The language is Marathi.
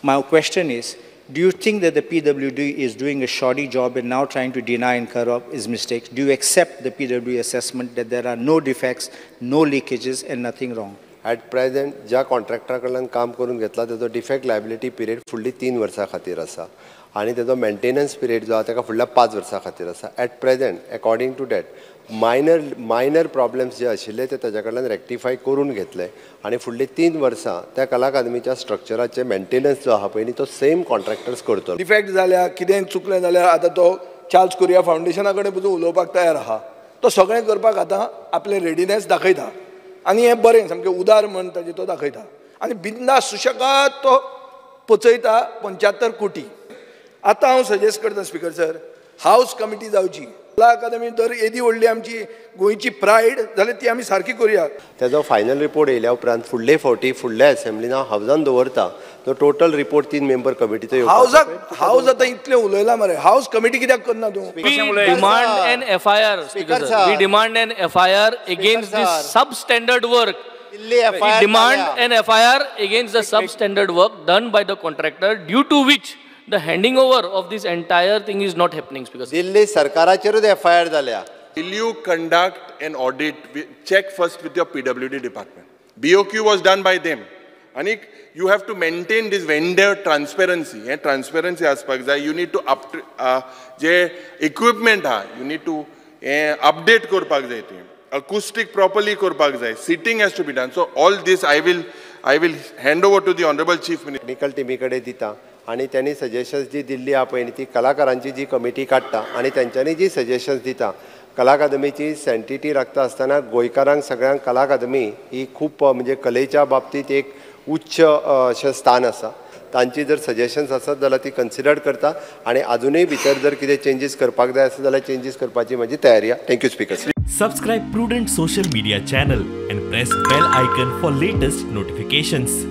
My question is, do you think that the PWD is doing a shoddy job and now trying to deny and cover up his mistakes? Do you accept the PWD assessment that there are no defects, no leakages and nothing wrong? At present, ज्या कॉन्ट्रॅक्टरा कडल्यान काम करून घेतला तेजो डिफेक्ट लायबिलिटी पिरियड फुडली 3 वर्सां खातीर आसा आनी तेजो मेंटेनन्स पिरियड जो आसा तेका फुडल्या 5 वर्सां खातीर आसा. At present according to that minor problems जे आशिल्ले ते तेज्या कडल्यान रेक्टिफाय करून घेतले आनी फुडली 3 वर्सां त्या कला अकादमीच्या स्ट्रक्चराचे मेंटेनन्स जो आहा पळय तो सेम कॉन्ट्रॅक्टर्स करतलो. डिफेक्ट जाल्या कितें चुकलें जाल्यार आतां तो चार्ल्स कुरिया फावंडेशना कडेन पसून उलोवपाक तयार आहा. तो सगळें करपाक आतां आपले रेडिनेस दाखयता आनी हें बरें सामकें उदार म्हण ताजें तो दाखयता आनी बिंदास सुशेगाद तो पचयता 75 कोटी. आतां हांव सजेस्ट करता स्पीकर सर, हावस कमिटी जावची. कला अकादमी दर येदी व्हडली आमची गोंयची प्रायड जाल्यार ती आमी सारकी करुया. तेजो फायनल रिपोर्ट येयल्या उपरांत फुडले फावटी फुडल्या असेंब्लीन हांव हावजान दवरता तो टोटल रिपोर्ट 3 मेंबर कमिटीचो. हावज आतां इतलें उलयला मरे, हावस कमिटी कित्याक करना तूं? Demand an FIR. We demand an FIR against this substandard work. We demand an FIR against the substandard work done by the contractor, due to which the handing over of this entire thing is not happening. Delhi सरकाराचेरूच FIR जाल्या. Will you conduct an audit? Check first with your PWD department. BOQ was done by them. And you have to maintain this vendor transparency. Transparency aspects. You need to je equipment ha. You need to update korpak jai. Acoustic properly korpak jai. Seating has to be done. So all this I will hand over to the Honorable Chief Minister. Technical team कडे दिता आणि त्यांनी सजेशन्स जी दिल्ली आहा पळय ती कलाकारांची जी कमिटी काडटा आणि त्यांच्यानी जी सजेशन्स दिता कला अकादमीची सँटिटी राखता आसतना गोंयकारांक सगळ्यांक कला अकादमी ही खूप म्हणजे कलेच्या बाबतीत एक उच्च अशें स्थान आसा. तांची जर सजेशन्स आसत जाल्यार ती कन्सिडर करता आणि अजूनही भितर जर कितें चेंजीस करपाक जाय आसत जाल्यार चेंजीस करपाची म्हजी तयारी आहा. Thank you speaker. Subscribe Prudent social media channel and press bell icon for latest notifications.